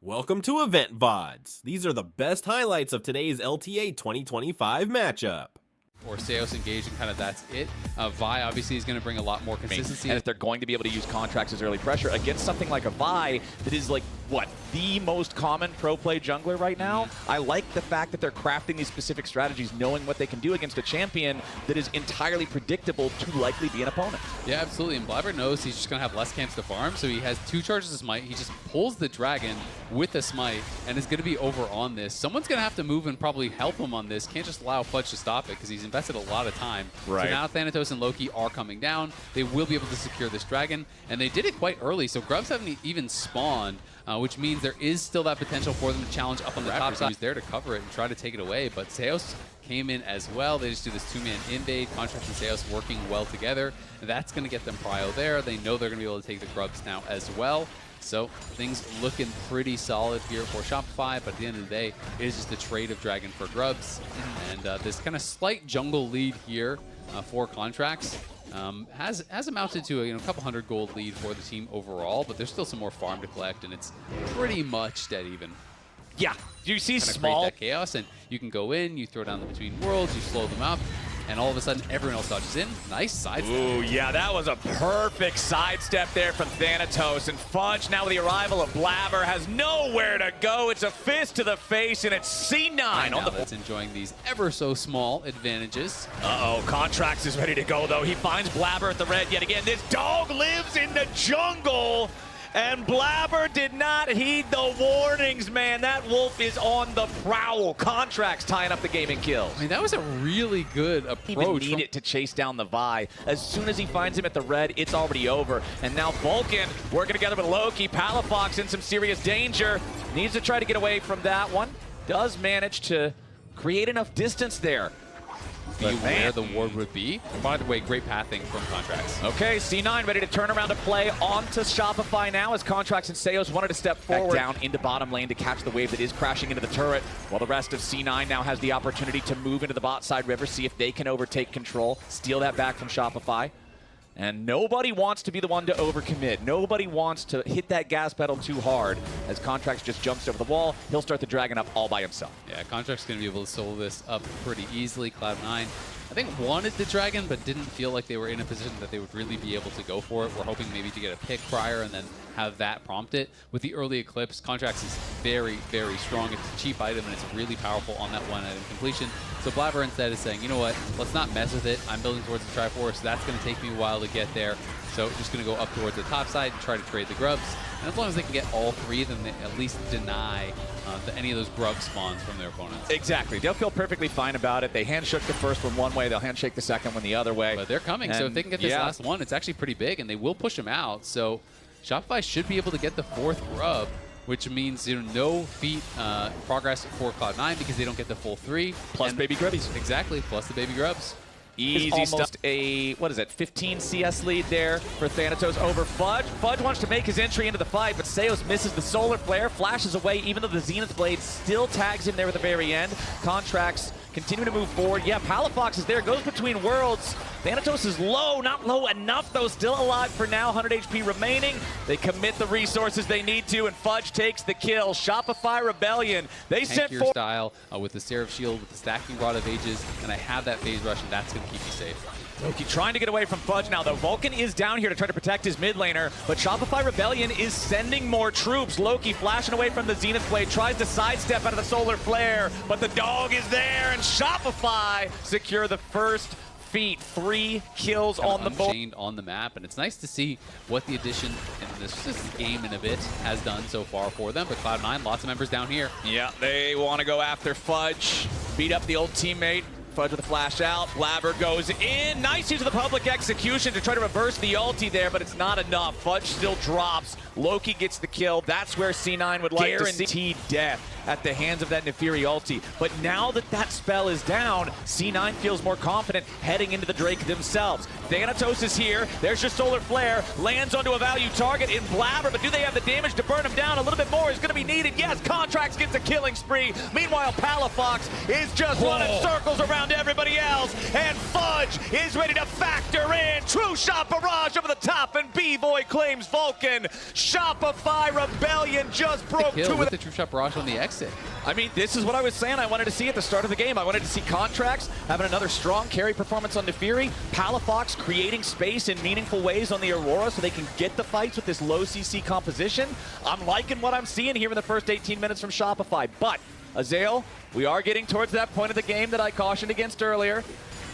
Welcome to Event VODs. These are the best highlights of today's LTA 2025 matchup. Or Seos engaged and kind of that's it. Vi obviously is going to bring a lot more consistency. And if they're going to be able to use Contracts as early pressure against something like a Vi that is like, what, the most common pro play jungler right now, I like the fact that they're crafting these specific strategies knowing what they can do against a champion that is entirely predictable to likely be an opponent. Yeah, absolutely. And Blabber knows he's just going to have less camps to farm, so he has 2 charges of Smite. He just pulls the Dragon with a Smite and is going to be over on this. Someone's going to have to move and probably help him on this. Can't just allow Fudge to stop it because he's invested a lot of time. Right. So now Thanatos and Loki are coming down. They will be able to secure this Dragon, and they did it quite early, so Grubs haven't even spawned, which means there is still that potential for them to challenge up on the top side. He's there to cover it and try to take it away, but Seos came in as well. They just do this 2-man invade. Contract and Seos working well together. That's going to get them prio there. They know they're going to be able to take the Grubs now as well. So things looking pretty solid here for Shopify, but at the end of the day, it is just a trade of Dragon for Grubs. And this kind of slight jungle lead here for Contracts has amounted to a couple hundred gold lead for the team overall, but there's still some more farm to collect, and it's pretty much dead even. Yeah, you see kinda small create that chaos, and you can go in, you throw down the between worlds, you slow them up, and all of a sudden everyone else dodges in. Nice sidestep. Ooh, yeah, that was a perfect sidestep there from Thanatos. And Fudge, now with the arrival of Blabber, has nowhere to go. It's a fist to the face, and it's C9 on the that's enjoying these ever so small advantages. Uh-oh, Contracts is ready to go, though. He finds Blabber at the red yet again. This dog lives in the jungle, and Blabber did not heed the warnings, man. That wolf is on the prowl. Contracts tying up the game and kills. I mean, that was a really good approach. Even need it to chase down the Vi. As soon as he finds him at the red, it's already over. And now Vulcan working together with Loki. Palafox in some serious danger. Needs to try to get away from that one. Does manage to create enough distance there. Be where the ward would be. By the way, great pathing from Contracts. Okay, C9 ready to turn around to play onto Shopify now as Contracts and Seos wanted to step forward. Back down into bottom lane to catch the wave that is crashing into the turret, while the rest of C9 now has the opportunity to move into the bot side river, see if they can overtake control, steal that back from Shopify. And nobody wants to be the one to overcommit. Nobody wants to hit that gas pedal too hard. As Contracts just jumps over the wall, he'll start the Dragon up all by himself. Yeah, Contract's going to be able to solo this up pretty easily. Cloud9, I think, wanted the Dragon, but didn't feel like they were in a position that they would really be able to go for it. We're hoping maybe to get a pick prior and then have that prompt it. With the early Eclipse, Contracts is very, very strong. It's a cheap item, and it's really powerful on that one item completion. So Blabber instead is saying, you know what, let's not mess with it. I'm building towards the Triforce. That's going to take me a while to get there. So just going to go up towards the top side and try to trade the Grubs. And as long as they can get all 3, then they at least deny any of those Grub spawns from their opponents. Exactly. They'll feel perfectly fine about it. They handshook the first one way. They'll handshake the second one the other way. But they're coming. And so if they can get this last one, it's actually pretty big, and they will push them out. So Shopify should be able to get the 4th Grub, which means no feat progress for Cloud9 because they don't get the full 3. Plus baby grubbies. Exactly, plus the baby grubs. Easy stuff. A, 15 CS lead there for Thanatos over Fudge. Fudge wants to make his entry into the fight, but Seos misses the solar flare, flashes away, even though the Zenith Blade still tags him there at the very end. Contracts continue to move forward. Yeah, Palafox is there, goes between worlds. Thanatos is low, not low enough though, still alive for now, 100 HP remaining. They commit the resources they need to, and Fudge takes the kill. Shopify Rebellion, they sent for style with the Seraph Shield, with the Stacking Rod of Ages, and I have that phase rush, and that's going to keep you safe. Loki trying to get away from Fudge now, though. Vulcan is down here to try to protect his mid laner, but Shopify Rebellion is sending more troops. Loki flashing away from the Zenith Blade, tries to sidestep out of the solar flare, but the dog is there, and Shopify secure the first feat. 3 kills on the board. On the map, and it's nice to see what the addition in this game in a bit has done so far for them. But Cloud9, lots of members down here. Yeah, they want to go after Fudge, beat up the old teammate. Fudge with a flash out. Blabber goes in. Nice use of the public execution to try to reverse the ulti there, but it's not enough. Fudge still drops. Loki gets the kill. That's where C9 would like to see. Guaranteed death. at the hands of that Nefiri ulti. But now that that spell is down, C9 feels more confident heading into the Drake themselves. Thanatos is here. There's your Solar Flare. Lands onto a value target in Blabber, but do they have the damage to burn him down? A little bit more is going to be needed. Yes, Contracts gets a killing spree. Meanwhile, Palafox is just running circles around everybody else, and Fudge is ready to factor in. True shot barrage over the top, and B-Boy claims Vulcan. Shopify Rebellion just broke kill two with of the true shot barrage on the exit. I mean, this is what I was saying I wanted to see at the start of the game. I wanted to see Contracts having another strong carry performance on Nefiri. Palafox creating space in meaningful ways on the Aurora so they can get the fights with this low CC composition. I'm liking what I'm seeing here in the first 18 minutes from Shopify. But, Azael, we are getting towards that point of the game that I cautioned against earlier.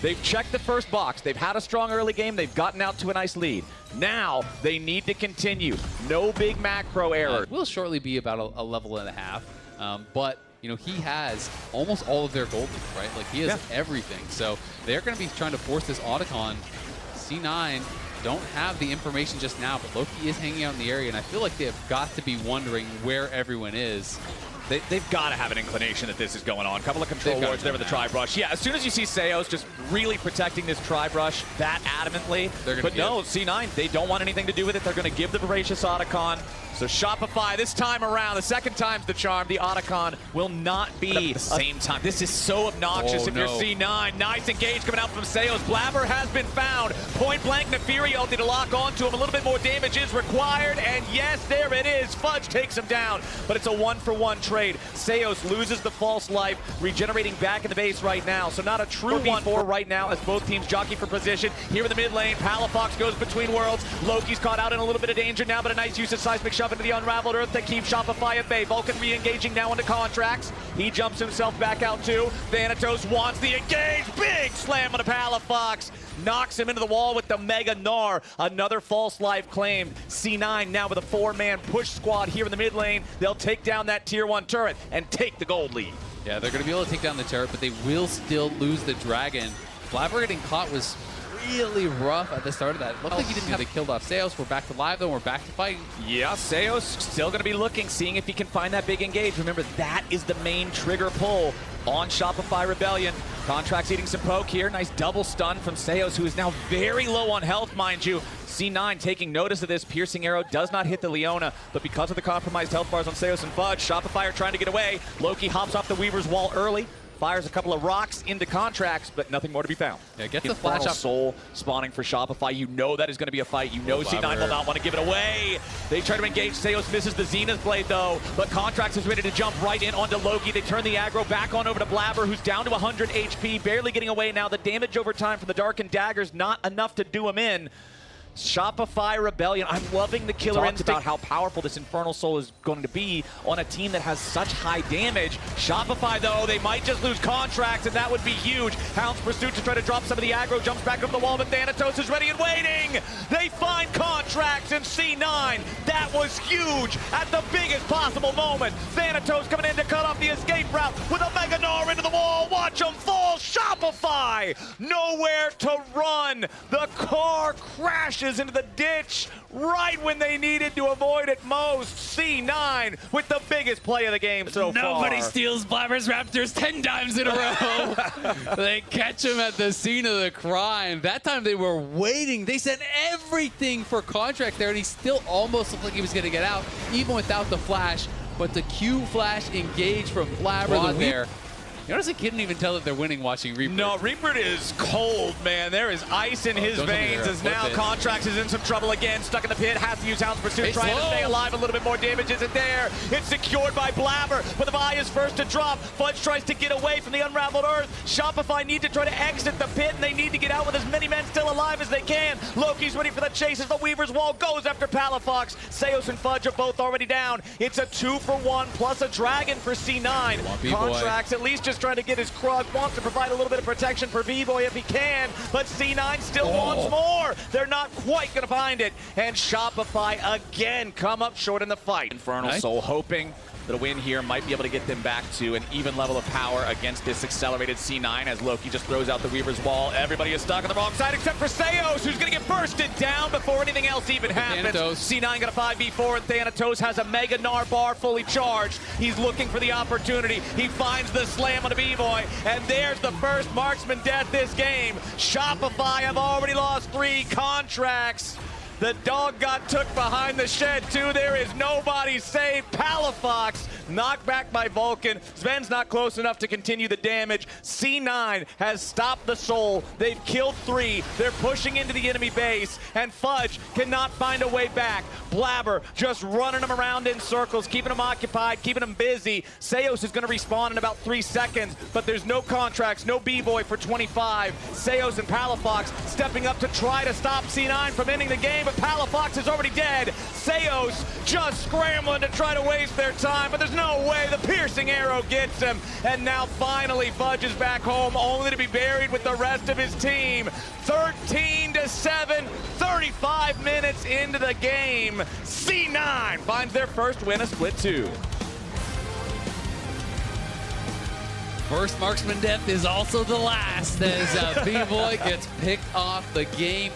They've checked the first box. They've had a strong early game. They've gotten out to a nice lead. Now, they need to continue. No big macro error. Will shortly be about a level and a half, but you know, he has almost all of their gold, right? Like, he has everything. So they're going to be trying to force this Otacon. C9 don't have the information just now, but Loki is hanging out in the area, and I feel like they have got to be wondering where everyone is. They've got to have an inclination that this is going on. A couple of control wards there with the Tribe Rush. Yeah, as soon as you see Seos just really protecting this Tribe Rush that adamantly. But no, C9, they don't want anything to do with it. They're going to give the Voracious Otacon. So Shopify, this time around, the second time's the charm. The Otacon will not be at the same time. This is so obnoxious if you're C9. Nice engage coming out from Seos. Blabber has been found. Point blank, Nefiri ulti to lock onto him. A little bit more damage is required. And yes, there it is. Fudge takes him down. But it's a 1-for-1 trade. Seos loses the false life, regenerating back in the base right now. So not a true 1-4 right now as both teams jockey for position. Here in the mid lane, Palafox goes between worlds. Loki's caught out in a little bit of danger now, but a nice use of Seismic Shove into the Unraveled Earth to keep Shopify at bay. Vulcan re-engaging now into Contracts. He jumps himself back out too. Thanatos wants the engage. Big slam on the Palafox. Knocks him into the wall with the Mega Gnar. Another false life claimed. C9 now with a 4-man push squad here in the mid lane. They'll take down that tier 1 turret and take the gold lead. Yeah, they're going to be able to take down the turret, but they will still lose the dragon. Blabber getting caught was really rough at the start of that. Looked like he didn't have they killed off Seos. We're back to live though. We're back to fighting. Yeah, Seos still going to be looking, seeing if he can find that big engage. Remember, that is the main trigger pull on Shopify Rebellion. Contracts eating some poke here. Nice double stun from Seos, who is now very low on health, mind you. C9 taking notice of this. Piercing arrow does not hit the Leona, but because of the compromised health bars on Seos and Fudge, Shopify are trying to get away. Loki hops off the Weaver's wall early. Fires a couple of rocks into Contracts, but nothing more to be found. Yeah, gets the flash up. Soul spawning for Shopify. You know that is going to be a fight. You know C9 will not want to give it away. They try to engage. Seos misses the Zenith Blade, though, but Contracts is ready to jump right in onto Loki. They turn the aggro back on over to Blabber, who's down to 100 HP, barely getting away now. The damage over time from the Darkened Daggers, not enough to do him in. Shopify Rebellion. I'm loving the killer instinct about how powerful this Infernal Soul is going to be on a team that has such high damage. Shopify, though, they might just lose Contracts, and that would be huge. Hound's Pursuit to try to drop some of the aggro, jumps back over the wall, but Thanatos is ready and waiting. They find Contracts in C9. That was huge at the biggest possible moment. Thanatos coming in to cut off the escape route with a Mega Gnar into the wall. Watch him fall. Shopify, nowhere to run. The car crashes into the ditch right when they needed to avoid it most. C9 with the biggest play of the game so far. Nobody steals Blabber's Raptors 10 times in a row. They catch him at the scene of the crime. That time they were waiting. They sent everything for Contract there, and he still almost looked like he was going to get out, even without the flash. But the Q flash engage from Blabber there. You notice the kid didn't even tell that they're winning watching Reaper. No, Reaper is cold, man. There is ice in his veins as now Contracts is in some trouble again. Stuck in the pit, has to use Hound's Pursuit, trying to stay alive. A little bit more damage isn't there. It's secured by Blabber, but the Vi is first to drop. Fudge tries to get away from the Unraveled Earth. Shopify need to try to exit the pit, and they need to get out with as many men still alive as they can. Loki's ready for the chase as the Weaver's Wall goes after Palafox. Seos and Fudge are both already down. It's a 2-for-1 plus a dragon for C9. Contracts at least just trying to get his Krug, wants to provide a little bit of protection for B-Boy if he can, but C9 still wants more. They're not quite going to find it, and Shopify again come up short in the fight. Infernal Soul hoping but a win here might be able to get them back to an even level of power against this accelerated C9 as Loki just throws out the Weaver's wall. Everybody is stuck on the wrong side except for Seos, who's going to get bursted down before anything else even happens. C9 got a 5v4, and Thanatos has a Mega Gnar bar fully charged. He's looking for the opportunity. He finds the slam on a B-Boy, and there's the first marksman death this game. Shopify have already lost 3 contracts. The dog got took behind the shed, too. There is nobody safe. Palafox knocked back by Vulcan. Sven's not close enough to continue the damage. C9 has stopped the Soul. They've killed 3. They're pushing into the enemy base, and Fudge cannot find a way back. Blabber just running them around in circles, keeping them occupied, keeping them busy. Seos is going to respawn in about 3 seconds, but there's no contracts, no B-Boy for 25. Seos and Palafox stepping up to try to stop C9 from ending the game, but Palafox is already dead. Seos just scrambling to try to waste their time, but there's no way. The piercing arrow gets him, and now finally Fudge is back home, only to be buried with the rest of his team. 13-7, 35 minutes into the game. C9 finds their first win of Split 2. First marksman death is also the last as B-Boy gets picked off the game.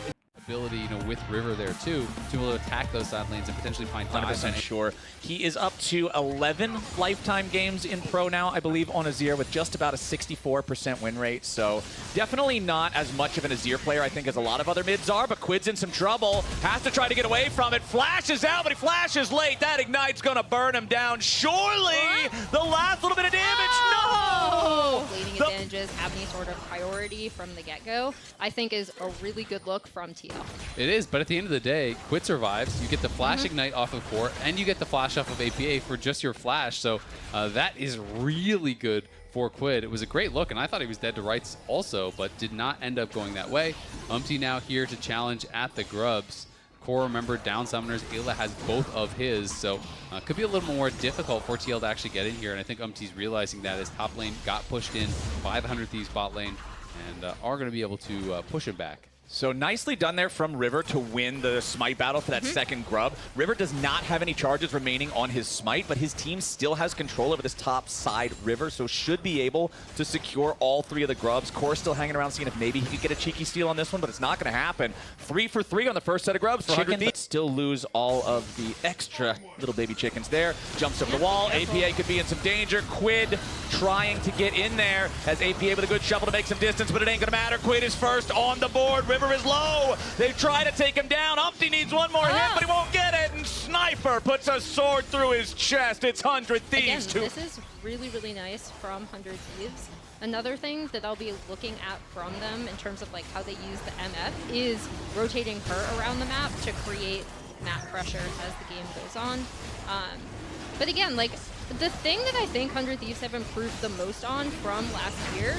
Ability, with River there too, to be able to attack those side lanes and potentially find 100% sure. He is up to 11 lifetime games in pro now, I believe, on Azir with just about a 64% win rate. So definitely not as much of an Azir player, I think, as a lot of other mids are, but Quid's in some trouble. Has to try to get away from it. Flashes out, but he flashes late. That Ignite's going to burn him down. Surely the last little bit of damage. No! Leading advantages have any sort of priority from the get-go, I think is a really good look from TL. It is, but at the end of the day, Quid survives. You get the flash ignite off of core, and you get the flash off of APA for just your flash. So that is really good for Quid. It was a great look, and I thought he was dead to rights also, but did not end up going that way. Now here to challenge at the Grubs. Core, remember, down summoners. Ayla has both of his, so could be a little more difficult for TL to actually get in here, and I think Umti's realizing that as top lane got pushed in by the 100 Thieves bot lane, and are going to be able to push him back. So nicely done there from River to win the Smite battle for that second grub. River does not have any charges remaining on his Smite, but his team still has control over this top side River, so should be able to secure all 3 of the grubs. Core still hanging around seeing if maybe he could get a cheeky steal on this one, but it's not going to happen. 3 for 3 on the first set of grubs for Chicken, but still lose all of the extra little baby chickens there. Jumps over the wall. APA could be in some danger. Quid trying to get in there as APA with a good shovel to make some distance, but it ain't going to matter. Quid is first on the board. River is low. They try to take him down. Umpty needs one more hit, but he won't get it. And Sniper puts a sword through his chest. It's 100 Thieves. Again, this is really, really nice from 100 Thieves. Another thing that I'll be looking at from them in terms of like how they use the MF is rotating her around the map to create map pressure as the game goes on. But again, like the thing that I think 100 Thieves have improved the most on from last year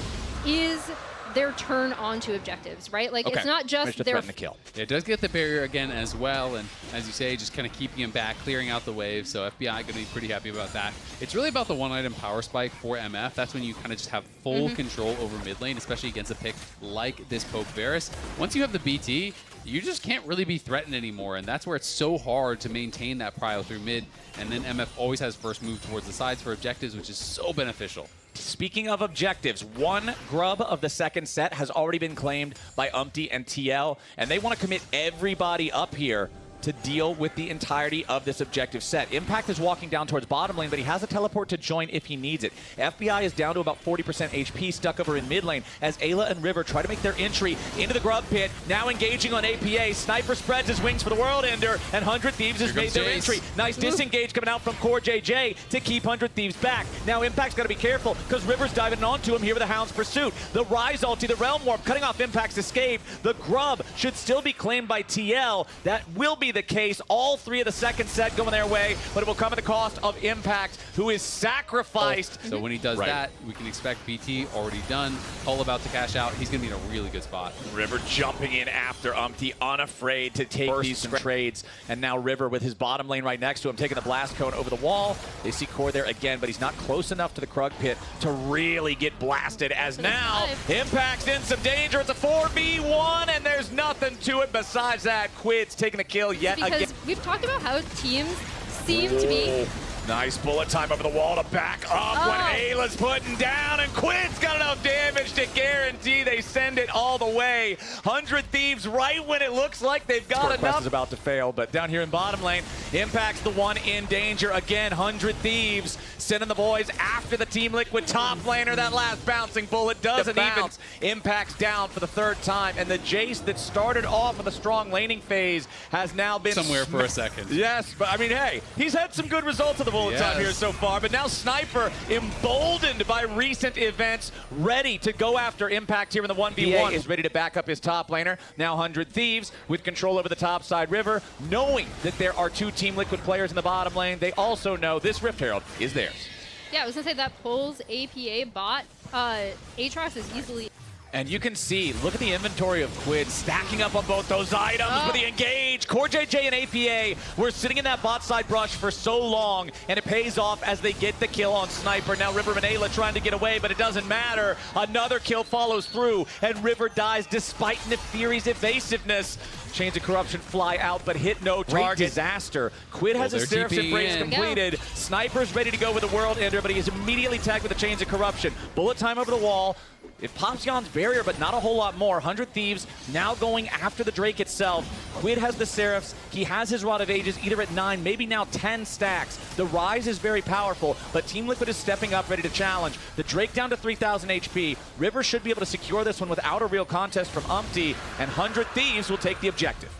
is their turn onto objectives, right? Like it's not just their kill. It does get the barrier again as well, and as you say, just kind of keeping him back, clearing out the wave. So FBI going to be pretty happy about that. It's really about the one-item power spike for MF. That's when you kind of just have full control over mid lane, especially against a pick like this Poke Varus. Once you have the BT, you just can't really be threatened anymore, and that's where it's so hard to maintain that prio through mid. And then MF always has first move towards the sides for objectives, which is so beneficial. Speaking of objectives, 1 grub of the second set has already been claimed by Umpty and TL, and they want to commit everybody up here to deal with the entirety of this objective set. Impact is walking down towards bottom lane, but he has a teleport to join if he needs it. FBI is down to about 40% HP, stuck over in mid lane, as Ayla and River try to make their entry into the grub pit, now engaging on APA. Sniper spreads his wings for the World Ender, and 100 Thieves has made their entry. Nice disengage coming out from Core JJ to keep 100 Thieves back. Now Impact's got to be careful, because River's diving onto him here with a Hound's Pursuit. The Rise ulti, the Realm Warp, cutting off Impact's escape. The grub should still be claimed by TL. That will be the case. All 3 of the second set going their way, but it will come at the cost of Impact, who is sacrificed. So when he does that, we can expect BT already done. Cole about to cash out. He's going to be in a really good spot. River jumping in after Umpty, unafraid to take these trades. And now River with his bottom lane right next to him, taking the blast cone over the wall. They see Core there again, but he's not close enough to the Krug pit to really get blasted, as now Impact's in some danger. It's a 4v1, and there's nothing to it besides that. Quid's taking a kill yet again. We've talked about how teams seem to be Nice bullet time over the wall to back up when Ayla's putting down, and Quid's got enough damage to guarantee they send it all the way. 100 Thieves right when it looks like they've got enough. FlyQuest is about to fail, but down here in bottom lane, Impact's the one in danger. Again, 100 Thieves sending the boys after the Team Liquid top laner. That last bouncing bullet doesn't bounce. Impact's down for the third time, and the Jace that started off with a strong laning phase has now been somewhere for a second. Yes, but I mean, hey, he's had some good results of the bullet time here so far, but now Sniper, emboldened by recent events, ready to go after Impact here in the 1v1. Is ready to back up his top laner. Now 100 Thieves with control over the top side river, knowing that there are two Team Liquid players in the bottom lane. They also know this Rift Herald is theirs. Yeah, I was going to say that pulls APA bot. Aatrox is easily... And you can see, look at the inventory of Quid stacking up on both those items with the engage. Core JJ and APA were sitting in that bot side brush for so long, and it pays off as they get the kill on Sniper. Now River and Ayla trying to get away, but it doesn't matter. Another kill follows through, and River dies despite Nefiri's evasiveness. Chains of Corruption fly out, but hit no target. Disaster. Quid has his Seraph's Embrace completed. Sniper's ready to go with the World Ender, but he is immediately tagged with the Chains of Corruption. Bullet time over the wall. It pops Yon's barrier, but not a whole lot more. 100 Thieves now going after the Drake itself. Quid has the Seraphs. He has his Rod of Ages either at 9, maybe now 10 stacks. The Rise is very powerful, but Team Liquid is stepping up, ready to challenge. The Drake down to 3,000 HP. River should be able to secure this one without a real contest from Umpty, and 100 Thieves will take the objective.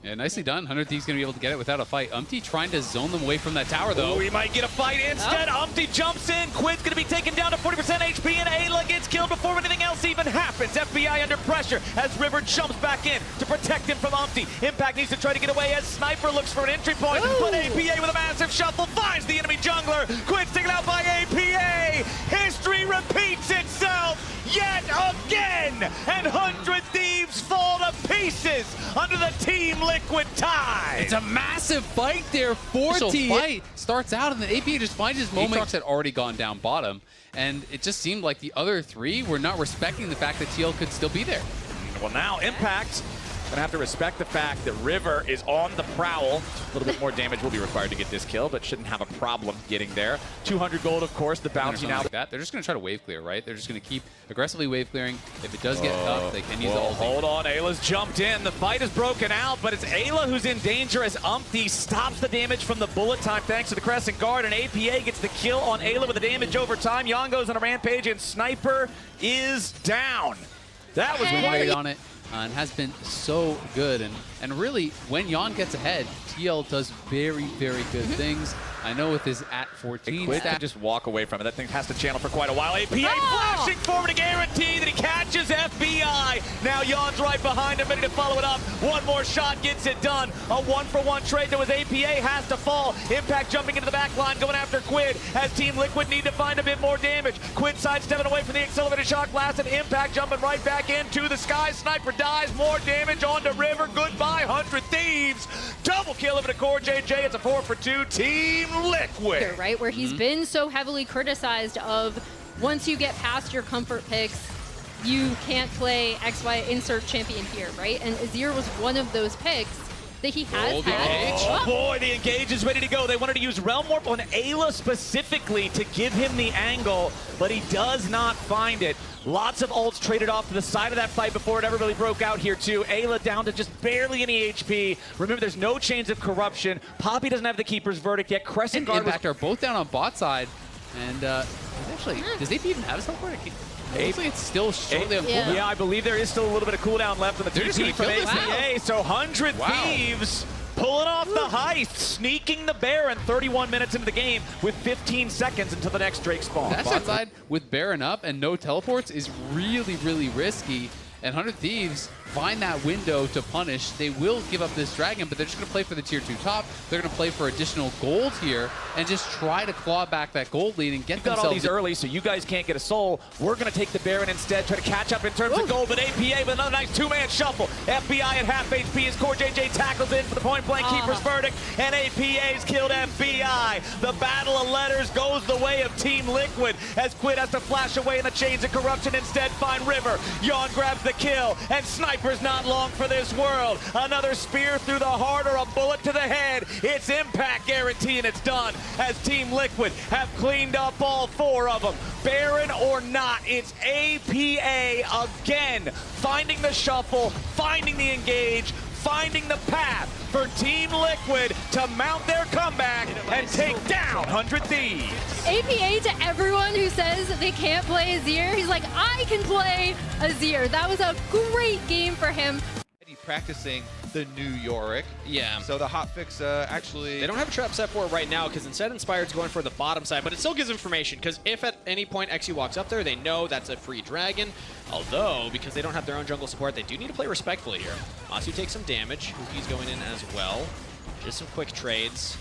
Yeah, nicely done. 100 Thieves going to be able to get it without a fight. Umpty trying to zone them away from that tower, though. We might get a fight instead. Umpty jumps in. Quid's going to be taken down to 40% HP, and Ayla gets killed before anything else even happens. FBI under pressure as River jumps back in to protect him from Umpty. Impact needs to try to get away as Sniper looks for an entry point, but APA with a massive shuffle finds the enemy jungler. Quid's taken out by APA. History repeats itself yet again, and 100 Thieves fall to pieces under the Team Liquid tide. It's a massive fight there. 40 fight starts out, and then APA just finds his moment. Aatrox had already gone down bottom, and it just seemed like the other three were not respecting the fact that TL could still be there. Well, now Impact gonna have to respect the fact that River is on the prowl. A little bit more damage will be required to get this kill, but shouldn't have a problem getting there. 200 gold, of course, the bounty now. Like that. They're just gonna try to wave clear, right? They're just gonna keep aggressively wave clearing. If it does get tough, they can use the ulti. Hold on, Ayla's jumped in. The fight is broken out, but it's Ayla who's in danger as Umpty stops the damage from the bullet time thanks to the Crescent Guard, and APA gets the kill on Ayla with the damage over time. Yon goes on a rampage, and Sniper is down. That was great on it. And has been so good, and really when Yon gets ahead, TL does very, very good things. I know with his at 14 Quid can just walk away from it. That thing has to channel for quite a while. APA flashing forward to guarantee that he catches FBI. Now Yon's right behind him, ready to follow it up. One more shot gets it done. A 1-for-1 trade that was APA has to fall. Impact jumping into the back line, going after Quid as Team Liquid need to find a bit more damage. Quid sidestepping away from the accelerated shock blast, and Impact jumping right back into the sky. Sniper dies, more damage onto River. Goodbye, 100 Thieves. Double kill of it to Core JJ. It's a 4-for-2 Team Liquid. Right, where he's been so heavily criticized of once you get past your comfort picks, you can't play XY insert champion here, right? And Azir was one of those picks that he has had. Oh boy, the engage is ready to go. They wanted to use Realm Warp on Ayla specifically to give him the angle, but he does not find it. Lots of ults traded off to the side of that fight before it ever really broke out here too. Ayla down to just barely any HP. Remember, there's no Chains of Corruption. Poppy doesn't have the Keeper's Verdict yet. Crescent Guard Impact are both down on bot side, and actually, does AP even have his teleport? Actually, it's still shortly on cooldown. Yeah, I believe there is still a little bit of cooldown left on the TP from APA. So 100 Thieves pulling off the heist, sneaking the Baron 31 minutes into the game with 15 seconds until the next Drake spawn. That bot side with Baron up and no teleports is really, really risky. And 100 Thieves find that window to punish. They will give up this dragon, but they're just going to play for the tier 2 top. They're going to play for additional gold here and just try to claw back that gold lead and get You've got all these early, so you guys can't get a soul. We're going to take the Baron instead, try to catch up in terms of gold, but APA with another nice two-man shuffle. FBI at half HP as Core JJ tackles in for the point-blank Keeper's Verdict, and APA's killed FBI. The Battle of Letters goes the way of Team Liquid as Quid has to flash away in the Chains of Corruption, instead find River. Yon grabs the kill, and Sniper Viper's not long for this world. Another spear through the heart or a bullet to the head. It's impact guarantee, and it's done as Team Liquid have cleaned up all 4 of them. Baron or not, it's APA again, finding the shuffle, finding the engage, finding the path for Team Liquid to mount their comeback and take down 100 Thieves. APA to everyone who says they can't play Azir. He's like, I can play Azir. That was a great game for him. Practicing the new Yorick. Yeah. So the hotfix actually... They don't have a trap set for it right now because instead Inspired's going for the bottom side, but it still gives information because if at any point XU walks up there, they know that's a free dragon. Although, because they don't have their own jungle support, they do need to play respectfully here. Masu takes some damage. Huki's going in as well. Just some quick trades.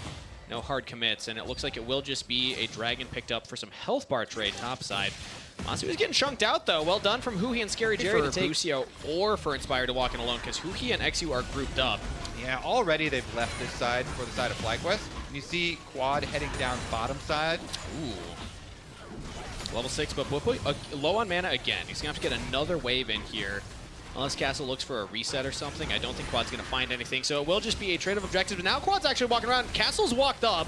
No hard commits, and it looks like it will just be a dragon picked up for some health bar trade topside. Masu is getting chunked out, though. Well done from Huhi and Scary Jerry to take Busio or for Inspired to walk in alone, because Huhi and XU are grouped up. Yeah, already they've left this side for the side of FlyQuest. And you see Quad heading down bottom side. Ooh. Level 6, but low on mana again. He's going to have to get another wave in here. Unless Castle looks for a reset or something, I don't think Quad's going to find anything. So it will just be a trade of objectives. But now Quad's actually walking around. Castle's walked up.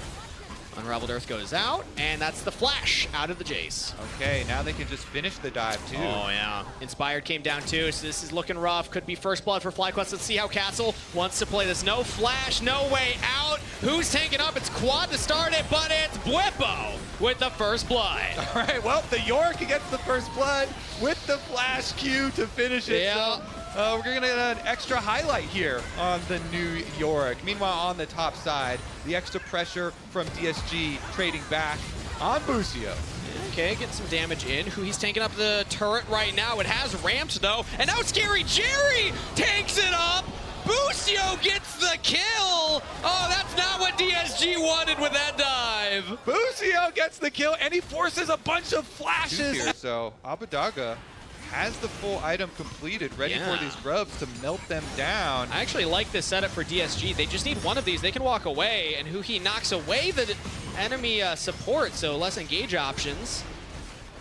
Unraveled Earth goes out, and that's the flash out of the Jace. Okay, now they can just finish the dive, too. Oh, yeah. Inspired came down, too, so this is looking rough. Could be first blood for FlyQuest. Let's see how Castle wants to play this. No flash, no way out. Who's tanking up? It's Quad to start it, but it's Bwippo with the first blood. All right, well, the Yorick gets the first blood with the flash Q to finish it. Yeah. So, we're going to get an extra highlight here on the new Yorick. Meanwhile, on the top side, the extra pressure from DSG trading back on Busio. Okay, getting some damage in. He's tanking up the turret right now. It has ramped, though. And now Scary Jerry tanks it up. Busio gets the kill. Oh, that's not what DSG wanted with that dive. Busio gets the kill, and he forces a bunch of flashes. Here, so Abadaga has the full item completed, ready for these grubs to melt them down. I actually like this setup for DSG. They just need one of these. They can walk away, and Huhi knocks away the enemy support, so less engage options.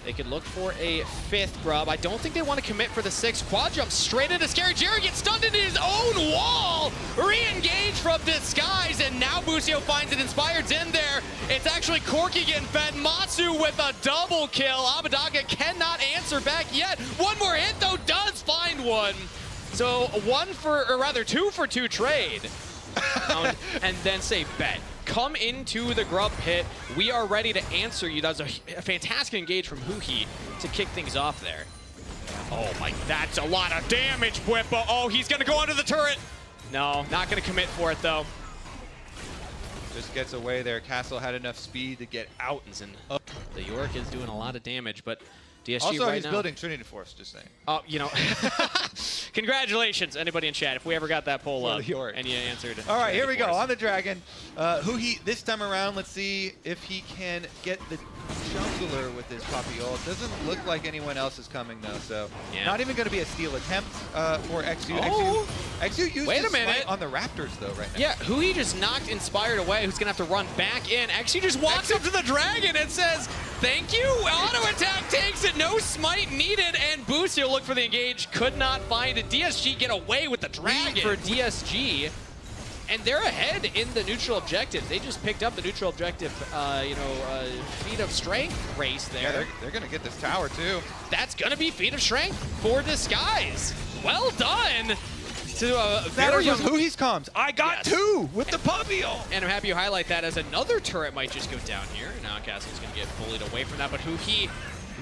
They could look for a 5th grub. I don't think they want to commit for the 6th. Quad jumps straight into Scary Jerry, gets stunned into his own wall. Re-engage from Disguise, and now Busio finds it. Inspired's in there. It's actually Corki getting fed. Matsu with a double kill. Abadaga cannot answer back yet. One more hit, though, does find one. So 2 for 2 trade. And then say bet. Come into the grub pit. We are ready to answer you. That was a fantastic engage from Huhi to kick things off there. Oh my, that's a lot of damage, Bwippo. Oh, he's gonna go under the turret. No, not gonna commit for it though. Just gets away there. Castle had enough speed to get out. The Yorick is doing a lot of damage, but DSG also, right he's now, building Trinity Force, just saying. Oh, you know, congratulations, anybody in chat, if we ever got that poll up Yorick. and you answered. All right, here we go, on the Dragon. Huhi, this time around, let's see if he can get the jungler with his Poppy ult. Doesn't look like anyone else is coming, though, so not even going to be a steal attempt for XU. XU used his smite on the Raptors, though, right now. Yeah, Huhi just knocked Inspired away, who's going to have to run back in. XU just walks up to the Dragon and says, thank you, auto attack takes it, no smite needed, and Busio looked for the engage, could not find it. DSG get away with the Dragon. For DSG, and they're ahead in the neutral objective. They just picked up the neutral objective, feat of strength race there. Yeah, they're going to get this tower, too. That's going to be feat of strength for Disguise. Well done. To a very young Huhi's comms. I got 2 with the Poppy ult. And I'm happy you highlight that, as another turret might just go down here. Now Castle's going to get bullied away from that, but Huhi,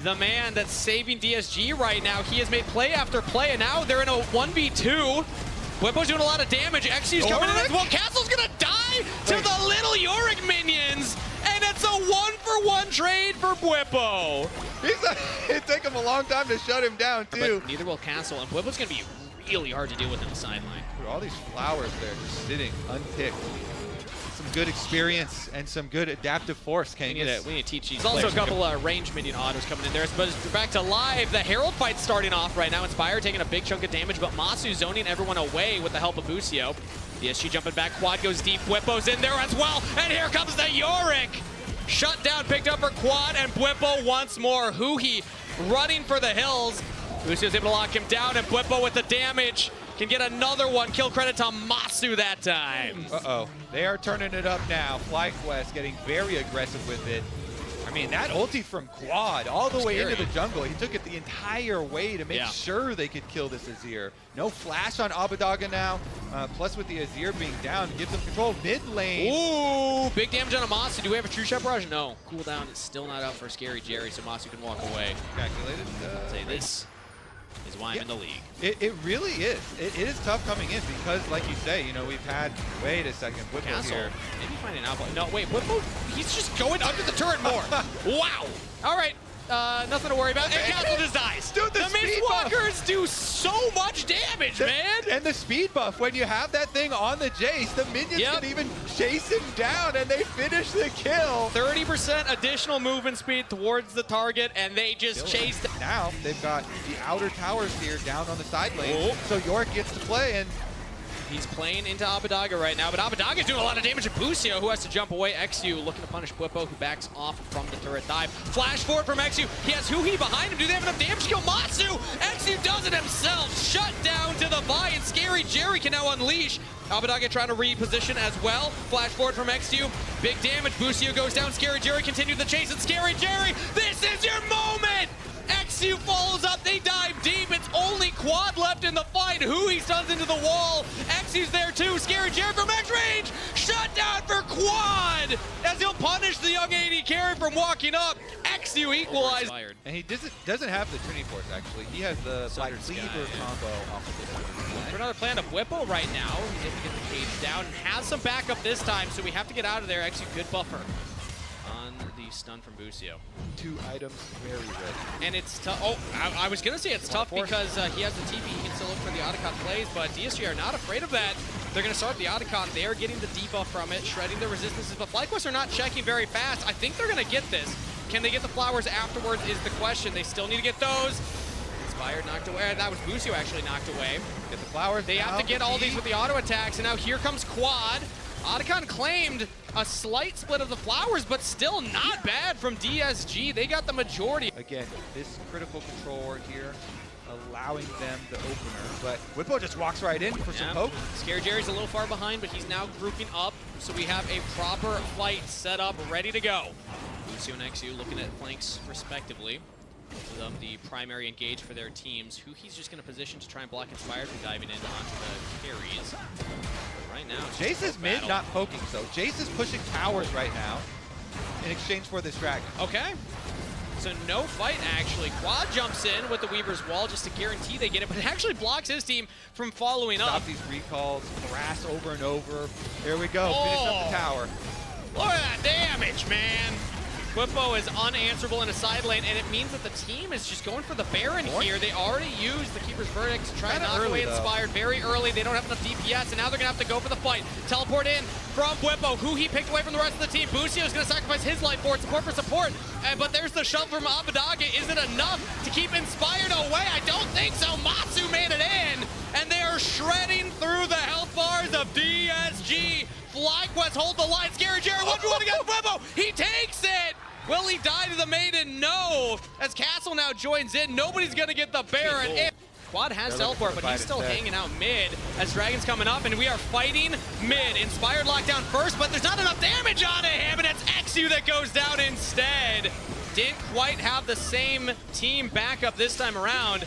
the man that's saving DSG right now, he has made play after play, and now they're in a 1v2. Bwippo's doing a lot of damage. XU's coming in as well. Castle's going to die to the little Yorick minions, and it's a 1-for-1 trade for Bwippo. It took him a long time to shut him down, too. But neither will Castle, and Bwippo's going to be really hard to deal with on the sideline. All these flowers there just sitting unpicked. Some good experience and some good adaptive force. We need to teach these. There's also a couple range minion autos coming in there. But back to live. The Herald fight's starting off right now. Inspire taking a big chunk of damage, but Masu zoning everyone away with the help of Busio. DSG jumping back. Quad goes deep. Bwippo's in there as well. And here comes the Yorick. Shut down, picked up for Quad, and Bwippo once more. Huhi running for the hills. Busio's able to lock him down, and Bwippo with the damage. can get another one. Kill credit to Matsu that time. Uh-oh. They are turning it up now. FlyQuest getting very aggressive with it. I mean, that ulti from Quad all the way into the jungle. He took it the entire way to make sure they could kill this Azir. No flash on Abbedagge now. Plus with the Azir being down, gives them control mid lane. Ooh, big damage on Matsu. Do we have a true shot barrage? No. Cooldown is still not up for Scary Jerry, so Matsu can walk away. Calculated. Say this is why I'm in the league. It really is. It is tough coming in because, like you say, you know, we've had, wait a second, Whippo here. Maybe find an outlet. No, wait, Whippo, he's just going under the turret more. Wow. All right. Nothing to worry about. And Castle just dies. Dude, the Mist Walkers do so much damage, man. And the speed buff, when you have that thing on the Jace, the minions can even chase him down and they finish the kill. 30% additional movement speed towards the target, and they just chase them. Now they've got the outer towers here down on the side lane. So York gets to play, and he's playing into Abbedagge right now, but Abbedagge is doing a lot of damage to Busio, who has to jump away. XU looking to punish Whippo, who backs off from the turret dive. Flash forward from XU. He has Huhi behind him. Do they have enough damage to kill Matsu? XU does it himself. Shut down to the buy, and Scary Jerry can now unleash. Abbedagge trying to reposition as well. Flash forward from XU. Big damage. Busio goes down. Scary Jerry continues the chase, and Scary Jerry, this is your moment! XU follows up, they dive deep. It's only Quad left in the fight. Hui stuns into the wall. XU's there too. Scary Jerry from X-Range. Shut down for Quad as he'll punish the young AD carry from walking up. XU equalized. And he doesn't have the Trinity Force, actually. He has the Black Cleaver combo off of this. For another plan of Whippo right now. He's able to get the cage down and has some backup this time, so we have to get out of there. XU good buffer on the stun from Busio. 2 items, very good. And it's tough. Oh, I was going to say it's tough because he has the TP. He can still look for the Otacon plays, but DSG are not afraid of that. They're going to start the Otacon. They are getting the debuff from it, shredding the resistances, but FlyQuest are not checking very fast. I think they're going to get this. Can they get the flowers afterwards is the question. They still need to get those. Inspired knocked away. That was Busio actually knocked away. Get the flowers. They have to get all these with the auto attacks, and now here comes Quad. Otacon claimed a slight split of the flowers, but still not bad from DSG. They got the majority. Again, this critical control here, allowing them the opener, but Whippo just walks right in for some poke. Scary Jerry's a little far behind, but he's now grouping up, so we have a proper fight set up, ready to go. Lucio and XU looking at flanks respectively. Both of them the primary engage for their teams. Huhi's just going to position to try and block Inspired from diving in onto the carries. But right now, Jace is mid, not poking, so Jace is pushing towers right now in exchange for this dragon. Okay. So no fight, actually. Quad jumps in with the Weaver's Wall just to guarantee they get it, but it actually blocks his team from following up. Stop these recalls, harass over and over. There we go, finish up the tower. Look at that damage, man. Whippo is unanswerable in a side lane, and it means that the team is just going for the Baron here. They already used the Keeper's Verdict to try and knock away Inspired very early. They don't have enough DPS, and now they're going to have to go for the fight. Teleport in from Whippo, who he picked away from the rest of the team. Busio is going to sacrifice his life for it, support for support. But there's the shove from Abbedagge. Is it enough to keep Inspired away? I don't think so. Matsu made it in, and they are shredding through the health bars of DSG. FlyQuest hold the line. Scary Jerry, 1v1 against Whippo. He takes it. Will he die to the maiden? No. As Castle now joins in, nobody's going to get the Baron. Quad has teleport, but he's still hanging out mid as Dragon's coming up, and we are fighting mid. Inspired lockdown first, but there's not enough damage on him, and it's XU that goes down instead. Didn't quite have the same team backup this time around.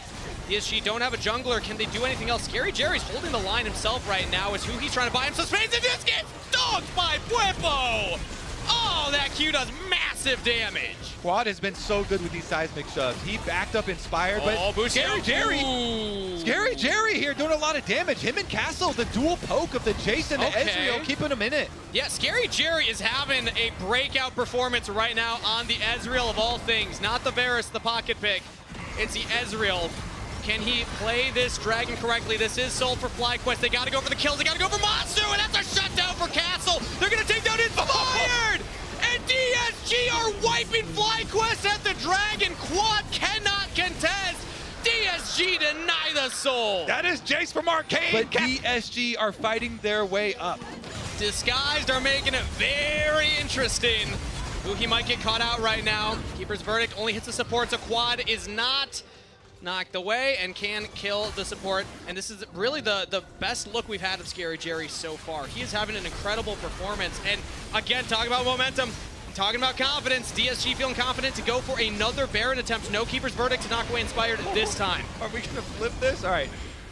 DSG don't have a jungler. Can they do anything else? Scary Jerry's holding the line himself right now as who he's trying to buy him some space, and just gets dogged by Whippo. Oh, that Q does massive damage. Quad has been so good with these seismic shoves. He backed up Inspired, but Scary Jerry here doing a lot of damage. Him and Castle, the dual poke of the Jason and Ezreal, keeping him in it. Yeah, Scary Jerry is having a breakout performance right now on the Ezreal of all things. Not the Varus, the pocket pick. It's the Ezreal. Can he play this dragon correctly? This is sold for FlyQuest. They got to go for the kills. They got to go for Matsu, and that's a shutdown for Castle. They're going to take down Inspired, and DSG are wiping FlyQuest at the dragon. Quad cannot contest. DSG deny the soul. That is Jace from Arcane. But DSG are fighting their way up. Disguised are making it very interesting. Ooh, he might get caught out right now. Keeper's Verdict only hits the support, so Quad is not knocked away and can kill the support. And this is really the best look we've had of Scary Jerry so far. He is having an incredible performance. And again, talking about momentum, talking about confidence, DSG feeling confident to go for another Baron attempt. No Keeper's Verdict to knock away Inspired this time. Are we going to flip this? All right.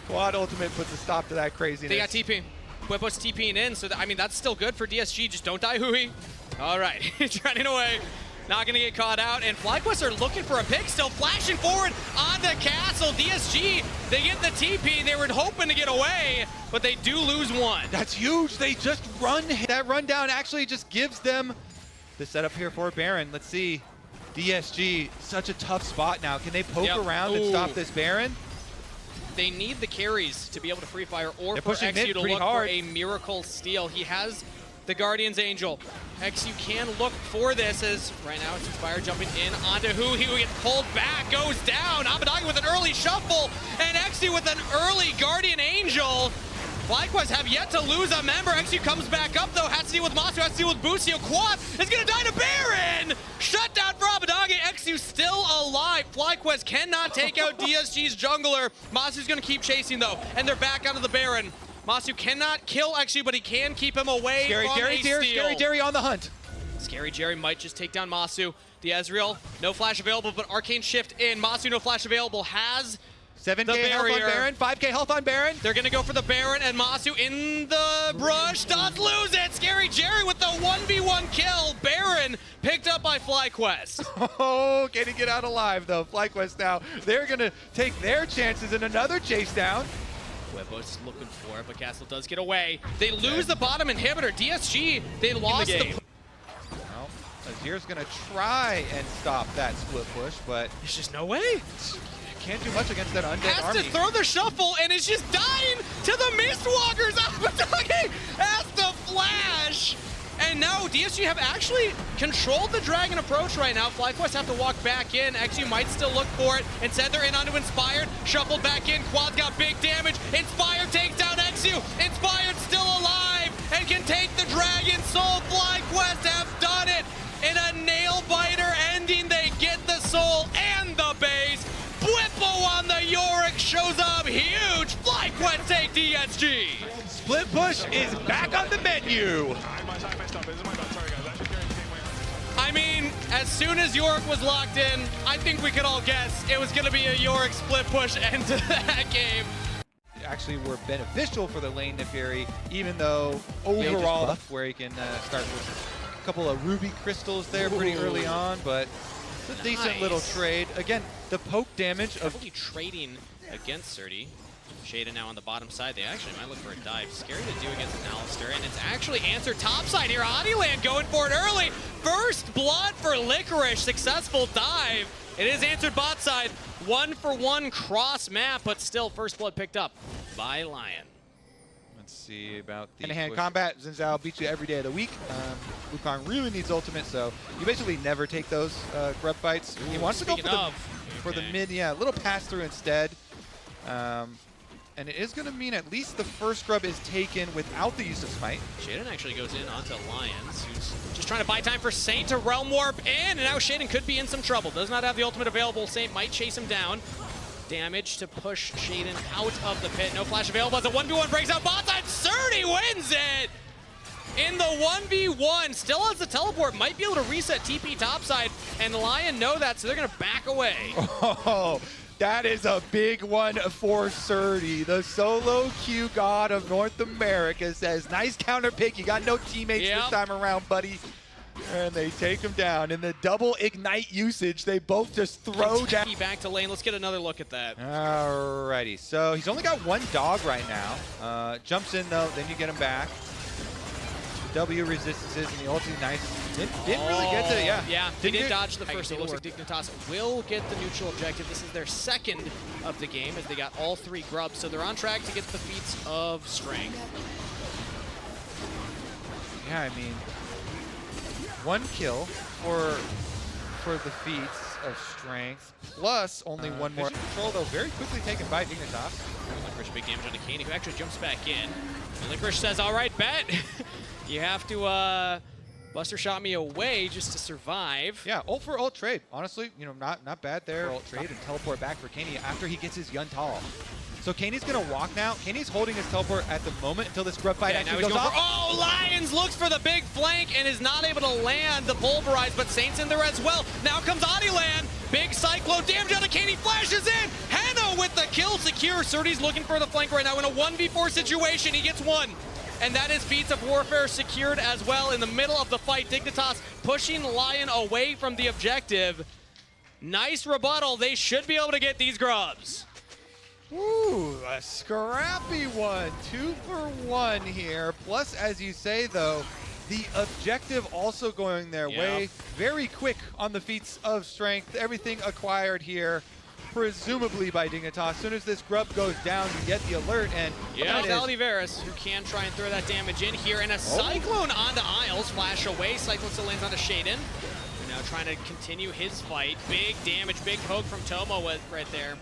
Quad Ultimate puts a stop to that craziness. They got TP. Whippo's TPing in, so I mean, that's still good for DSG. Just don't die, Hui. All right, he's running away. Not going to get caught out, and FlyQuest are looking for a pick, still flashing forward on the castle. DSG, they get the TP. They were hoping to get away, but they do lose one. That's huge. They just run. That rundown actually just gives them the setup here for Baron. Let's see. DSG, such a tough spot now. Can they poke around and stop this Baron? They need the carries to be able to free fire or They're for pushing XU mid to pretty look hard. for a miracle steal. He has the Guardian's Angel. XU can look for this as right now it's Inspired jumping in onto who he will get pulled back, goes down. Abadagi with an early shuffle and XU with an early Guardian Angel. FlyQuest have yet to lose a member. XU comes back up though, has to deal with Masu, has to deal with Busio. Quad is gonna die to Baron! Shut down for Abadagi. XU still alive. FlyQuest cannot take out DSG's jungler. Masu's gonna keep chasing though, and they're back onto the Baron. Masu cannot kill XU, but he can keep him away Scary from Jerry's a here. steal. Scary Jerry on the hunt. Scary Jerry might just take down Masu. The Ezreal, no flash available, but Arcane Shift in. Masu, no flash available, has 7K the health on barrier. Baron. 5K health on Baron. They're gonna go for the Baron, and Masu in the brush does lose it. Scary Jerry with the 1v1 kill. Baron picked up by FlyQuest. Oh, can he get out alive though? FlyQuest now, they're gonna take their chances in another chase down. Whippo's looking for it, but Castle does get away. They lose the bottom inhibitor. DSG, they lost the game. Well, Azir's gonna try and stop that split push, but There's just no way. can't do much against that undead Has army. to throw the shuffle and is just dying to the Mistwalkers. Abadagi has the flash. And no, DSG have actually controlled the Dragon approach right now. FlyQuest have to walk back in. XU might still look for it. Instead, they're in onto Inspired. Shuffled back in. Quad's got big damage. Inspired takes down XU. Inspired still alive and can take the Dragon Soul. FlyQuest have done it. In a nail-biter ending, they get the soul and the base. Whippo on the Yorick shows up huge. FlyQuest take DSG. Split push is back on the menu. I mean, as soon as Yorick was locked in, I think we could all guess it was going to be a Yorick split push end to that game. Actually were beneficial for the lane Neferi, even though overall where he can start with a couple of ruby crystals there pretty early on, but it's a decent little trade. Again, the poke damage of Heavily trading against Surdy. Shaden now on the bottom side. They actually might look for a dive. Scary to do against an Alistair, and it's actually answered top side here. Adiland going for it early. First blood for Licorice. Successful dive. It is answered bot side. 1-for-1 cross map, but still first blood picked up by Lyon. Let's see about the Hand-to-hand push. combat. Zinzao beats you every day of the week. Wukong really needs ultimate, so you basically never take those grub fights. He wants to go for the mid, a little pass through instead. And it is going to mean at least the first grub is taken without the use of smite. Shaden actually goes in onto Lions, who's just trying to buy time for Saint to realm warp in, and now Shaden could be in some trouble. Does not have the ultimate available. Saint might chase him down. Damage to push Shaden out of the pit. No flash available as a 1v1 breaks out bot side. Surdy wins it! In the 1v1, still has the teleport, might be able to reset TP topside, and Lion know that, so they're going to back away. Oh, that is a big one for Surdy. The solo queue god of North America says, nice counter pick. You got no teammates this time around, buddy. And they take him down. In the double ignite usage, they both just throw down. Back to lane. Let's get another look at that. Alrighty, so he's only got one dog right now. Jumps in though, then you get him back. W resistances and the ulti, nice. Didn't really get to, Yeah, he did dodge the first. It looks like Dignitas will get the neutral objective. This is their second of the game as they got all 3 grubs. So they're on track to get the feats of strength. Yeah, I mean, 1 kill for the feats of strength, plus only 1 more control, though very quickly taken by Dignitas. Licorice big damage on Kaney, who actually jumps back in. And Licorice says, all right, bet. You have to Buster shot me away just to survive. Yeah, ult for ult trade. Honestly, you know, not bad there. Ult trade and teleport back for Kaney after he gets his Yun-Tall. So Kaney's gonna walk now. Kaney's holding his teleport at the moment until this grub fight actually goes off. Oh, Lions looks for the big flank and is not able to land the pulverize, but Saint's in there as well. Now comes Adiland. Big cyclone damage out of Kaney, flashes in. Henna with the kill secure. Surdy's looking for the flank right now in a 1v4 situation. He gets one. And that is Feats of Warfare secured as well in the middle of the fight. Dignitas pushing Lion away from the objective. Nice rebuttal. They should be able to get these grubs. Ooh, a scrappy one. 2 for 1 here. Plus, as you say, though, the objective also going their way. Very quick on the feats of strength. Everything acquired here, presumably by Dignitas. As soon as this grub goes down, you get the alert, and yeah, Loleventvods, who can try and throw that damage in here. And a Cyclone onto Isles, flash away. Cyclone still lands onto Shaden. Now trying to continue his fight. Big damage, big poke from Tomo right there.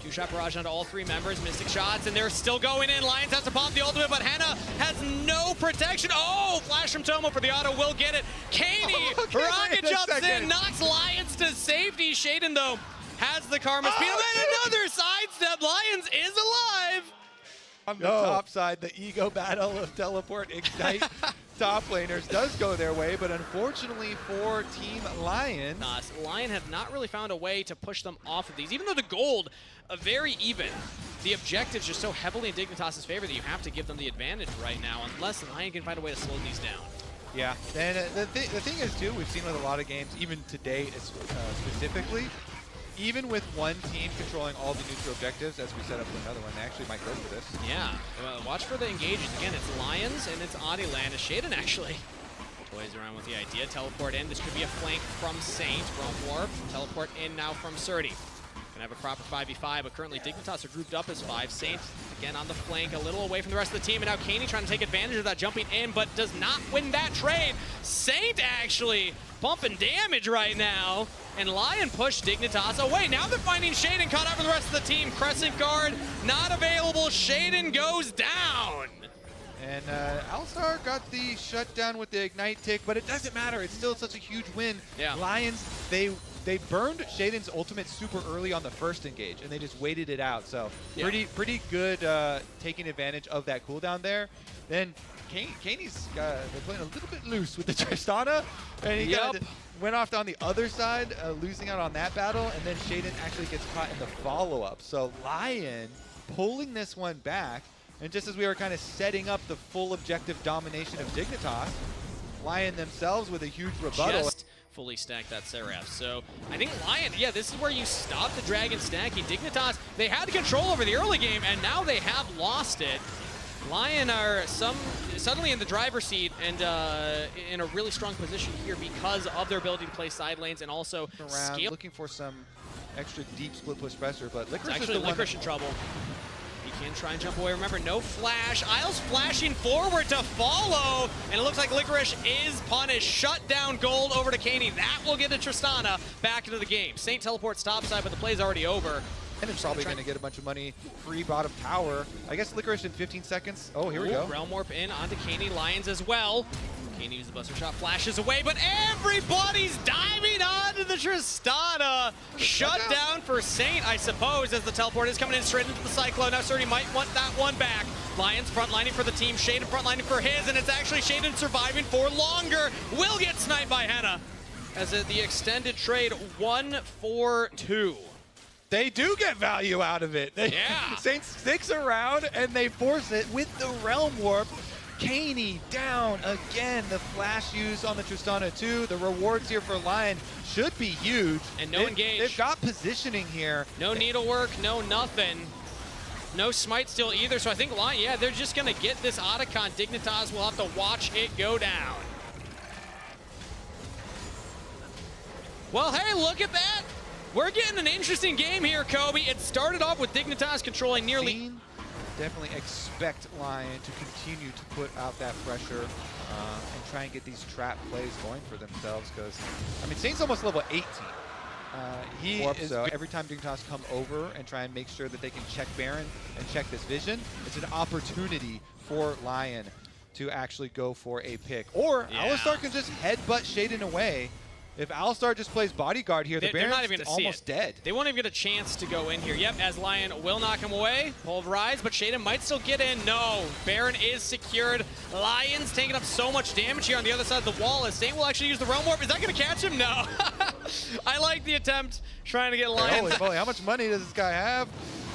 Two-shot barrage onto all three members, Mystic shots, and they're still going in. Lions has to pop the ultimate, but Henna has no protection. Oh, flash from Tomo for the auto, will get it. Kaney, rocket jumps in, knocks Lions to safety. Shaden, though, has the karma speed. And then another sidestep. Lions is alive. On the top side, the ego battle of teleport ignite top laners does go their way, but unfortunately for Team Lion, Lion have not really found a way to push them off of these. Even though the gold very even, the objective's just so heavily in Dignitas' favor that you have to give them the advantage right now, unless Lion can find a way to slow these down. Yeah, and the thing is too, we've seen with a lot of games, even today specifically, even with one team controlling all the neutral objectives, as we set up for another one, they actually might go for this. Yeah, watch for the engages. Again, it's Lions and it's Adiland. Shaden actually toys around with the idea. Teleport in. This could be a flank from Saint. From Warp. Teleport in now from Surdy. Gonna have a proper 5v5, but currently Dignitas are grouped up as 5. Saint, again, on the flank, a little away from the rest of the team, and now Kaney trying to take advantage of that, jumping in, but does not win that trade. Saint actually bumping damage right now, and Lion pushed Dignitas away. Now they're finding Shaden caught up with the rest of the team. Crescent Guard not available. Shaden goes down. And Alstar got the shutdown with the Ignite tick, but it doesn't matter. It's still such a huge win. Yeah. Lions, they burned Shaden's ultimate super early on the first engage, and they just waited it out. So pretty good taking advantage of that cooldown there. Then Kaney's they're playing a little bit loose with the Tristana, and he went off on the other side, losing out on that battle, and then Shaden actually gets caught in the follow-up. So Lion pulling this one back, and just as we were kind of setting up the full objective domination of Dignitas, Lion themselves with a huge rebuttal. Just fully stacked that Seraph. So I think Lion, this is where you stop the Dragon stacking. Dignitas, they had control over the early game, and now they have lost it. Lion are suddenly in the driver's seat and in a really strong position here because of their ability to play side lanes and also scale. Looking for some extra deep split push pressure, but Licorice actually Licorice in trouble. He can try and jump away. Remember, no flash. Isles flashing forward to follow, and it looks like Licorice is punished. Shut down gold over to Kaney. That will get the Tristana back into the game. Saint teleports topside, but the play's already over. And it's probably going to get a bunch of money free bottom tower. I guess Licorice in 15 seconds. Oh, here we go. Realm Warp in onto Kaney. Lions as well. Kaney uses the Buster Shot, flashes away, but everybody's diving onto the Tristana. Shut down for Saint, I suppose, as the teleport is coming in straight into the Cyclone. Now Surdy might want that one back. Lions frontlining for the team, Shaden frontlining for his, and it's actually Shaden surviving for longer. Will get sniped by Henna. As the extended trade, 1-4-2. They do get value out of it. Saint sticks around, and they force it with the Realm Warp. Kaney down again. The flash use on the Tristana too. The rewards here for Lion should be huge. And no engage. They've got positioning here. No needlework, no nothing. No smite steal either. So I think Lion, they're just going to get this Otacon. Dignitas will have to watch it go down. Well, hey, look at that. We're getting an interesting game here, Kobe. It started off with Dignitas controlling nearly... Definitely expect Lion to continue to put out that pressure and try and get these trap plays going for themselves, because, I mean, Saint's almost level 18. So every time Dignitas come over and try and make sure that they can check Baron and check this vision, it's an opportunity for Lion to actually go for a pick. Or Alistar can just headbutt Shaden away. If Alistar just plays bodyguard here, the Baron's almost dead. They won't even get a chance to go in here. Yep, as Lyon will knock him away. Pulverize, but Shaden might still get in. No, Baron is secured. Lion's taking up so much damage here on the other side of the wall as Saint will actually use the Realm Warp. Is that going to catch him? No. I like the attempt trying to get Lion. Holy moly, how much money does this guy have?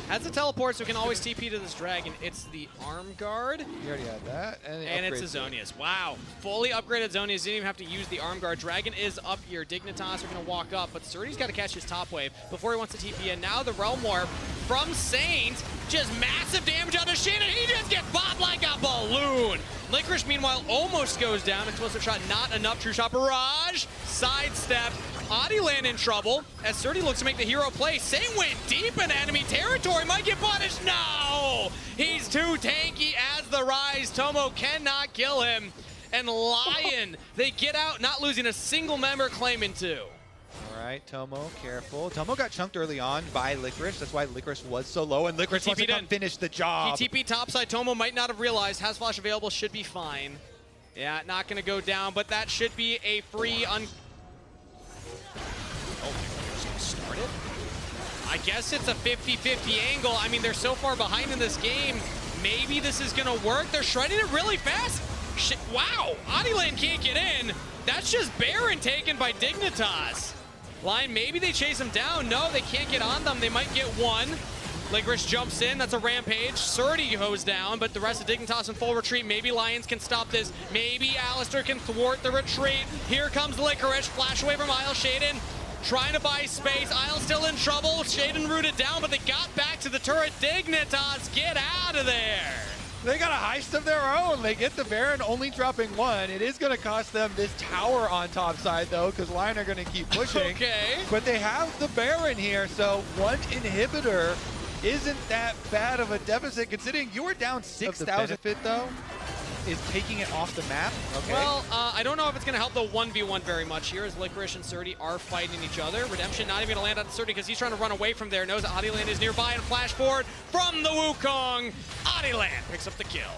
Has a teleport, so we can always TP to this dragon. It's the Arm Guard. You already had that. And it's a Zonius. Wow. Fully upgraded Zonius. Didn't even have to use the Arm Guard. Dragon is up here. Dignitas are going to walk up, but Surdy's got to catch his top wave before he wants to TP in. Now the Realm Warp from Saint. Just massive damage on the Shaden. He just gets bobbed like a balloon. Licorice, meanwhile, almost goes down. Explosive shot, not enough. True shot barrage. Sidestep. Adilan in trouble as Surdy looks to make the hero play. Saint went deep in enemy territory. Might get punished. No! He's too tanky as the Rise. Tomo cannot kill him. And Lyon, they get out, not losing a single member, claiming two. All right, Tomo, careful. Tomo got chunked early on by Licorice. That's why Licorice was so low, and Licorice wants to come finish the job. He TP topside. Tomo might not have realized. Has flash available, should be fine. Yeah, not going to go down, but that should be a free started. I guess it's a 50-50 angle. I mean, they're so far behind in this game. Maybe this is going to work. They're shredding it really fast. Wow, Adilan can't get in. That's just Baron taken by Dignitas. Line, maybe they chase him down. No, they can't get on them. They might get one. Licorice jumps in. That's a rampage. Surdy goes down, but the rest of Dignitas in full retreat. Maybe Lions can stop this. Maybe Alistar can thwart the retreat. Here comes Licorice. Flash away from Isle. Shaden trying to buy space. Isle still in trouble. Shaden rooted down, but they got back to the turret. Dignitas, get out of there. They got a heist of their own. They get the Baron only dropping one. It is going to cost them this tower on top side, though, because Lion are going to keep pushing. Okay. But they have the Baron here, so one inhibitor isn't that bad of a deficit, considering you were down 6,000. Benefit, though, is taking it off the map. Okay. Well, I don't know if it's going to help the 1v1 very much here, as Licorice and Surdy are fighting each other. Redemption not even going to land on Surdy because he's trying to run away from there. Knows that Adilan is nearby and flash forward from the Wukong. Adilan picks up the kill.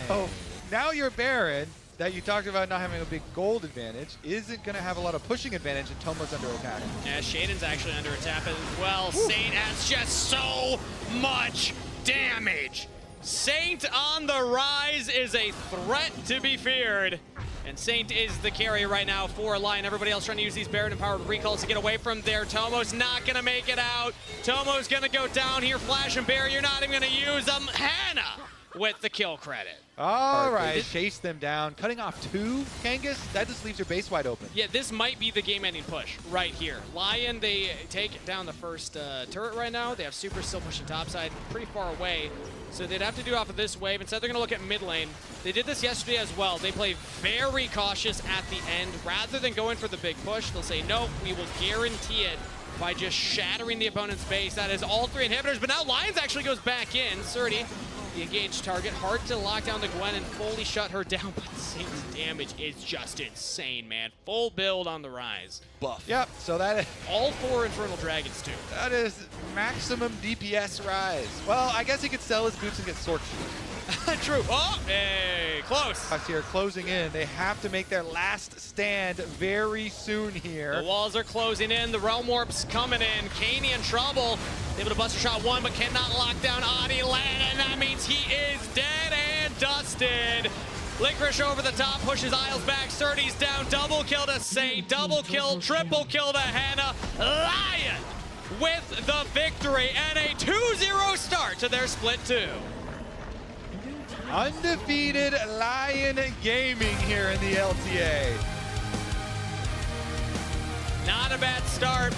Oh, now your Baron, that you talked about not having a big gold advantage, isn't going to have a lot of pushing advantage, and Tomo's under attack. Yeah, Shaden's actually under attack as well. Woo. Saint has just so much damage. Saint on the rise is a threat to be feared. And Saint is the carry right now for Lion. Everybody else trying to use these Baron-empowered recalls to get away from there. Tomo's not going to make it out. Tomo's going to go down here. Flash and barrier, not even going to use them. Hannah with the kill credit. All right, chase them down. Cutting off two, Kangas, that just leaves your base wide open. Yeah, this might be the game-ending push right here. Lion, they take down the first turret right now. They have Super still pushing topside pretty far away. So they'd have to do off of this wave. Instead, they're going to look at mid lane. They did this yesterday as well. They play very cautious at the end. Rather than going for the big push, they'll say, nope, we will guarantee it by just shattering the opponent's base. That is all three inhibitors, but now Lions actually goes back in. Surdy, the engaged target. Hard to lock down the Gwen and fully shut her down, but Saint's damage is just insane, man. Full build on the rise. Buff. Yep, so that is... all 4 Infernal Dragons, too. That is maximum DPS rise. Well, I guess he could sell his boots and get Sword Shield. True. Oh, hey, close. Here closing in. They have to make their last stand very soon here. The walls are closing in. The Realm Warp's coming in. Kaney in trouble. Able to bust a shot one, but cannot lock down Adilan, and that means he is dead and dusted. Licorice over the top, pushes Isles back. Surdy's down. Double kill to Saint. Double kill, triple kill to Hannah. Lion with the victory and a 2-0 start to their split 2. Undefeated Lion Gaming here in the LTA. Not a bad start.